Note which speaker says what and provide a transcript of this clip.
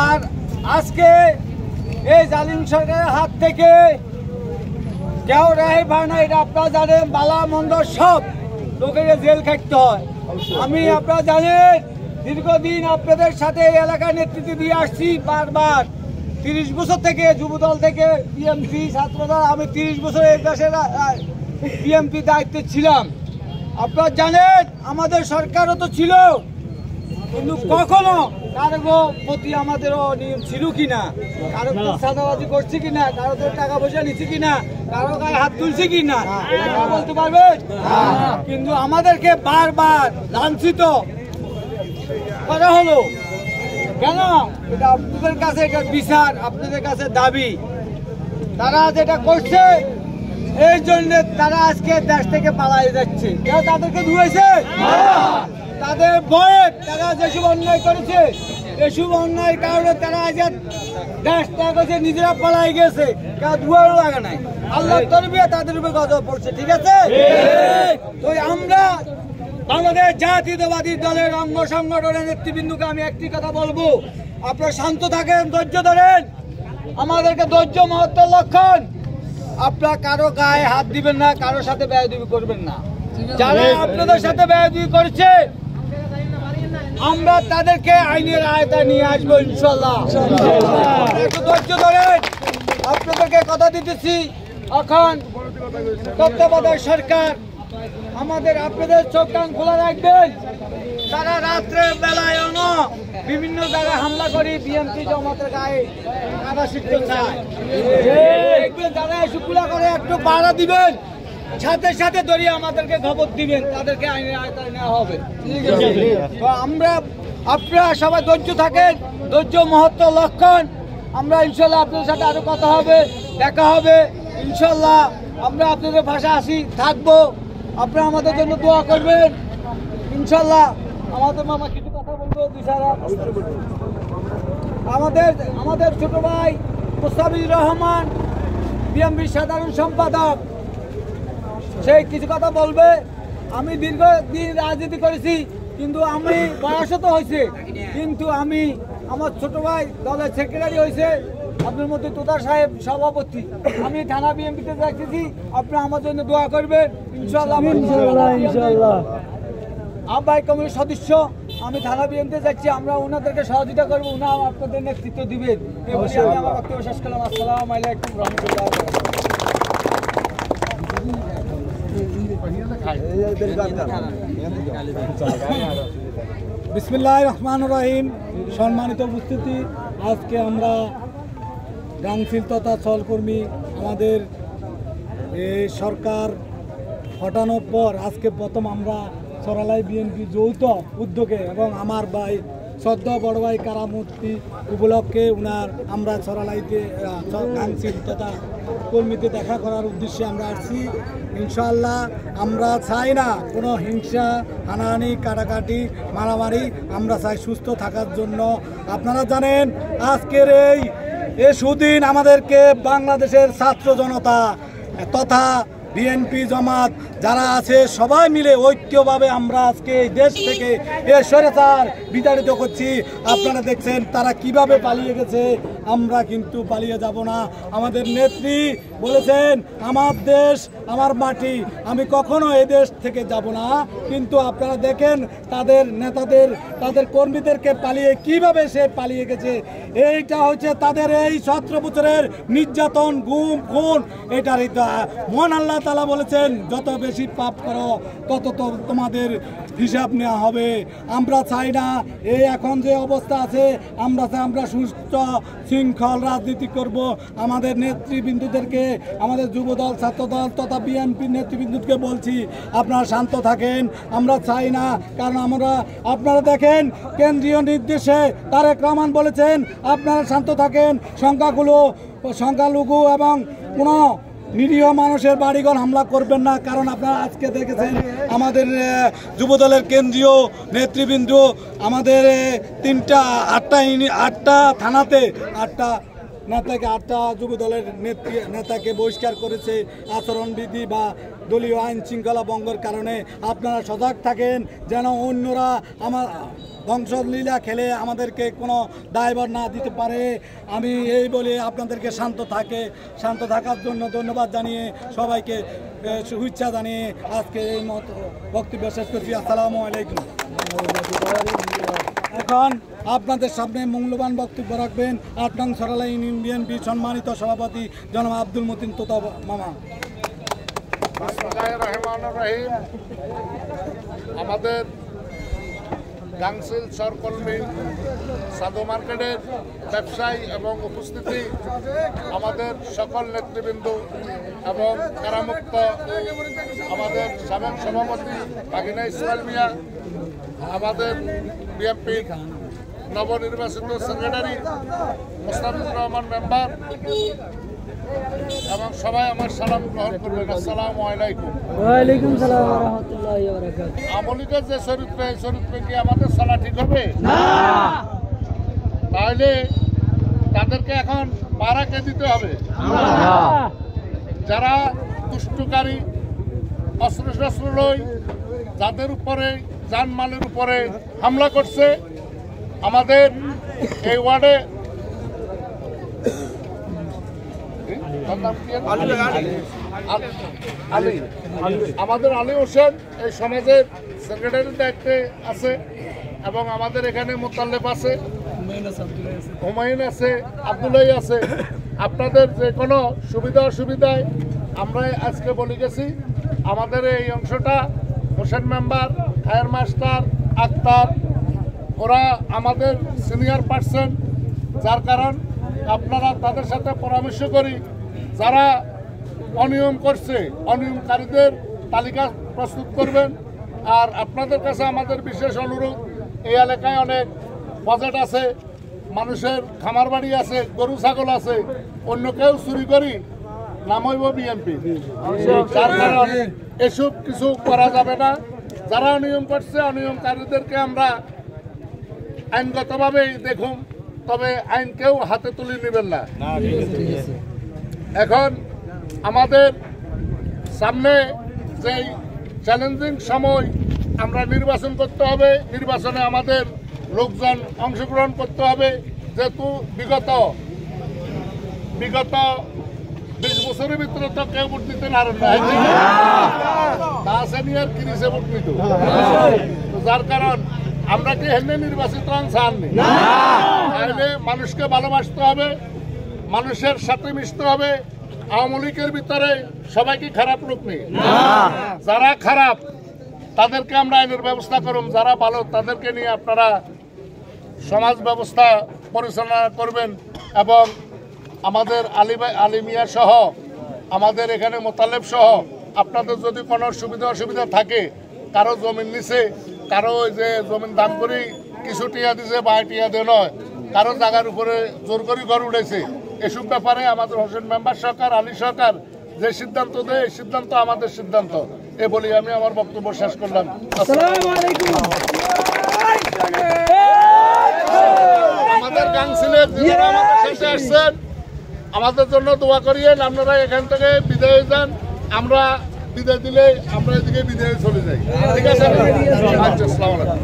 Speaker 1: আর আজকে এই জালিম সরকারের হাত থেকে কেউ রেহাই পায় না। এটা আপনারা জানেন, বালা মন্দ সব লোকের জেল খাটতে হয়। আমি আপনারা জানেন দীর্ঘদিন আপনাদের সাথে এই এলাকার নেতৃত্ব দিয়ে আসছি বারবার। 30 বছর থেকে যুবদল থেকে বিএনপি ছাত্রদল, আমি 30 বছর এই দেশের বিএনপি দায়িত্বে ছিলাম। আপনারা জানেন আমাদের সরকারও তো ছিল, কিন্তু কখনো কারো প্রতি আমাদেরও নিয়ম ছিল কিনা, কারো সাদাবাজি করছি কিনা, কারো টাকা পয়সা নিচ্ছি কিনা, কারো গায়ে হাত তুলছি কিনা বলতে পারবেন? কিন্তু আমাদেরকে বারবার লাঞ্ছিত করা হলো কেন? এটা আপনাদের কাছে এটা বিচার, আপনাদের কাছে দাবি। তারা যেটা করছে এই জন্য তারা আজকে দেশ থেকে পালিয়ে যাচ্ছে। কেউ তাদেরকে ধুয়েছে? তাদের ভয়ে তারা যেসব অন্যায় করেছে, এসব অন্যায়ের কারণে তারা আজ দেশ ত্যাগ করেছে, নিজেরা পালাই গেছে। কেউ ধুয়ারও লাগে নাই। আল্লাহ তরফে তাদের উপরে গজব পড়ছে। ঠিক আছে? তো আমরা বাংলাদেশ জাতীয়তাবাদী দলের অঙ্গ সংগঠনের নেতৃবৃন্দকে আমি একটি কথা বলবো, আপনারা শান্ত থাকেন, ধৈর্য ধরেন। আমাদেরকে ধৈর্য মহত্বের লক্ষণ। আপনারা কারো গায়ে হাত দিবেন না, কারোর সাথে বেয়াদবি করবেন না। যারা আপনাদের সাথে বেয়াদবি করছে আমরা তাদেরকে আইনের আওতায় নিয়ে আসবো ইনশাআল্লাহ। একটু ধৈর্য ধরেন, আপনাদেরকে কথা দিতেছি। এখন তত্ত্বাবধায়ক সরকার আমাদের আপনাদের চোখ কান খোলা রাখবেন। তারা রাত্রের বেলায় বিভিন্ন জায়গায় হামলা করে বিএনপি জামাতের গায়ে কাদা ছিটতে চায়। যারা এসবগুলা করে একটু বাড়া দিবেন, সাথে সাথে ধরিয়ে আমাদেরকে খবর দিবেন, তাদেরকে আইনের আওতায় নেওয়া হবে। তো আপনারা সবাই ধৈর্য থাকেন, ধৈর্য মহত্ব লক্ষণ। আমরা ইনশাল্লাহ আপনাদের সাথে আরো কথা হবে, দেখা হবে ইনশাল্লাহ। আমরা আপনাদের ভাষা আসি থাকবো, আপনারা আমাদের জন্য দোয়া করবেন ইনশাল্লাহ। আমাদের মামা কিছু কথা বলবো বিশারা। আমাদের ছোট ভাই মুস্তাফিজুর রহমান বিএনপির সাধারণ সম্পাদক, সেই কিছু কথা বলবে। আমি দীর্ঘদিন রাজনীতি করেছি, কিন্তু আমি বয়সও তো হয়েছে, কিন্তু আমি আমার ছোট ভাই দলের সেক্রেটারি হয়েছে, আপনার মধ্যে তোতার সাহেব সভাপতি। আমি থানা বিএনপিতে যাচ্ছি, আপনারা আমার জন্য দোয়া করবেন ইনশাআল্লাহ। আহ্বায়ক কমিটির সদস্য, আমি থানা বিএনপিতে যাচ্ছি, আমরা ওনাদেরকে সহযোগিতা করবো, ওনারা আপনাদের নেতৃত্ব দিবেন। আমি আমার বক্তব্য শেষ করলাম। আসসালামু আলাইকুম রহমতুল্লাহ।
Speaker 2: বিসমিল্লাহির রহমানির রহিম। সম্মানিত উপস্থিতি, আজকে আমরা গাংচিল তথা সহকর্মী আমাদের সরকার হটানোর পর আজকে প্রথম আমরা সরালাই বিএনপি যৌথ উদ্যোগে এবং আমার ভাই শ্রদ্ধা বড় ভাই কারামূর্তি উপলক্ষে আমরা সরালাইতে গাংচিল তথা কর্মীতে দেখা করার উদ্দেশ্যে আমরা আসছি। ইনশাআল্লাহ আমরা চাই না কোনো হিংসা, হানাহানি, কাটাকাটি, মারামারি। আমরা চাই সুস্থ থাকার জন্য। আপনারা জানেন আজকের এই সুদিন আমাদেরকে বাংলাদেশের ছাত্র জনতা তথা বিএনপি জামাত যারা আছে সবাই মিলে ঐক্যভাবে আমরা আজকে এই দেশ থেকে এর স্বৈরাচার বিতাড়িত করছি। আপনারা দেখছেন তারা কিভাবে পালিয়ে গেছে, আমরা কিন্তু পালিয়ে যাব না। আমাদের নেত্রী বলেছেন আমার দেশ আমার মাটি, আমি কখনো এই দেশ থেকে যাব না। কিন্তু আপনারা দেখেন তাদের নেতাদের, তাদের কর্মীদেরকে কিভাবে সে পালিয়ে গেছে। এইটা হচ্ছে তাদের এই 17 বছরের নির্যাতন, গুম, খুন। এটার মহান আল্লাহ তাআলা বলেছেন যত বেশি পাপ করো তত তোমাদের হিসাব নেওয়া হবে। আমরা চাই না এই এখন যে অবস্থা আছে, আমরা চাই আমরা সুস্থ শৃঙ্খল রাজনীতি করব। আমাদের নেতৃবৃন্দদেরকে, আমাদের যুবদল, ছাত্রদল তথা বিএনপির নেতৃবৃন্দকে বলছি আপনারা শান্ত থাকেন। আমরা চাই না, কারণ আপনারা দেখেন কেন্দ্রীয় নির্দেশে তারেক রহমান বলেছেন আপনারা শান্ত থাকেন, সংখ্যালঘু এবং কোনো নিরীহ মানুষের বাড়িঘর হামলা করবেন না। কারণ আপনারা আজকে দেখেছেন আমাদের যুবদলের কেন্দ্রীয় নেতৃবৃন্দ আমাদের 8টা থানাতে 8টা নেতাকে 8টা যুব দলের নেতাকে বহিষ্কার করেছে আচরণবিধি বা দলীয় আইন শৃঙ্খলা ভঙ্গের কারণে। আপনারা সজাগ থাকেন যেন অন্যরা আমার বংশলীলা খেলে আমাদেরকে কোনো দায়ভার না দিতে পারে। আমি এই বলে আপনাদেরকে শান্ত থাকার জন্য ধন্যবাদ জানিয়ে সবাইকে শুভেচ্ছা জানিয়ে আজকে এই মতো বক্তব্য শেষ করছি। আসসালামু আলাইকুম। এখন আপনাদের সামনে মূল্যবান বক্তব্য রাখবেন 8 নং সরাইল ইউনিয়ন বিএনপি সম্মানিত সভাপতি জনাব আব্দুল মতিন তোতা মামা।
Speaker 3: বিসমিল্লাহির রহমানির রহিম। আমাদের গাংসিল সরকর্মী সাধু মার্কেটের ব্যবসায়ী এবং উপস্থিতি, আমাদের সকল নেতৃবৃন্দ এবং কারামুক্ত আমাদের সাবেক সভাপতি বাগিনা ইসমাইল মিয়া, আমাদের বিএনপির নবনির্বাচিত সেক্রেটারি মোস্তাফিজুর রহমান মেম্বার এবং সবাই আমার সালাম গ্রহণ করবেন। আসসালামু আলাইকুম।
Speaker 4: ওয়ালাইকুম সালাম ওয়া রাহমাতুল্লাহি ওয়া বারাকাতুহু।
Speaker 3: আমলিকের যে চরিত্র, এই চরিত্রে কি আমাদের চলা ঠিক হবে? না। তাহলে তাদেরকে এখন পাড়াকে দিতে হবে। যারা দুষ্টুকারী, অস্ত্র লই যাদের উপরে জানমালের উপরে হামলা করছে, আমাদের এই ওয়ার্ডে আমাদের আলী হোসেন এই সমাজের সেক্রেটারির দায়িত্বে আছে এবং আমাদের এখানে মোতাল্লেব আছে, হুমায়ুন আছে, আব্দুল্লাহ আছে। আপনাদের যে কোনো সুবিধা অসুবিধায় আমরা আজকে বলে গেছি। আমাদের এই অংশটা Hossain member, fire master, Akhtar, ওরা আমাদের সিনিয়র পার্সন, যার কারণ আপনারা তাদের সাথে পরামর্শ করি যারা অনিয়ম করছে, অনিয়মকারীদের তালিকা প্রস্তুত করবেন। আর আপনাদের কাছে আমাদের বিশেষ অনুরোধ, এই এলাকায় অনেক বাজেট আছে, মানুষের খামার বাড়ি আছে, গরু ছাগল আছে, অন্য কেউ চুরি করি নাম হইব বিএনপি। যার কারণ এসব কিছু করা যাবে না। যারা অনিয়ম করছে, অনিয়মকারীদেরকে আমরা আইনগতভাবেই দেখুন, তবে আইন কেউ হাতে তুলে নেবেন না। এখন আমাদের সামনে যেই চ্যালেঞ্জিং সময়, আমরা নির্বাচন করতে হবে। নির্বাচনে আমাদের লোকজন অংশগ্রহণ করতে হবে, যেহেতু বিগত 20 বছরের ভিতরে তো কেউ ভোট দিতে নারেন না, তা সিনিয়র কিরিসে ভোট নিত। যার কারণ আমরা কি হেনে নির্বাচিত চাননি। তাহলে মানুষকে ভালোবাসতে হবে, মানুষের সাথে মিশতে হবে। আওয়ামী লীগের ভিতরে সবাই কি খারাপ লোক নেই? যারা খারাপ তাদেরকে আমরা আইনের ব্যবস্থা করুন, যারা ভালো তাদেরকে নিয়ে আপনারা সমাজ ব্যবস্থা পরিচালনা করবেন। এবং আমাদের আলিমিয়া সহ আমাদের এখানে মোতালেব সহ আপনাদের যদি কোনো সুবিধা অসুবিধা থাকে, কারো জমিন নিছে, কারো যে জমিন দাম করে কিছু টিয়া দিছে বা টিয়া দিয়ে নয়, কারো জায়গার উপরে জোর করে ঘর উঠেছে, এসব ব্যাপারে আমাদের হোসেন মেম্বার সরকার, আলী সরকার যে সিদ্ধান্ত দেয়, এই সিদ্ধান্ত আমাদের সিদ্ধান্ত। এ বলি আমি আমার বক্তব্য শেষ করলাম।
Speaker 4: আসসালামু আলাইকুম।
Speaker 3: আমাদের গাংসিলের যারা আমাদের সাথে আসছেন, আমাদের জন্য দোয়া করিয়েন। আপনারা এখান থেকে বিদায় যান, আমরা বিদায় দিলে আমরা এদিকে বিদায় চলে যাই। ঠিক আছে? আচ্ছা, আসসালামু আলাইকুম।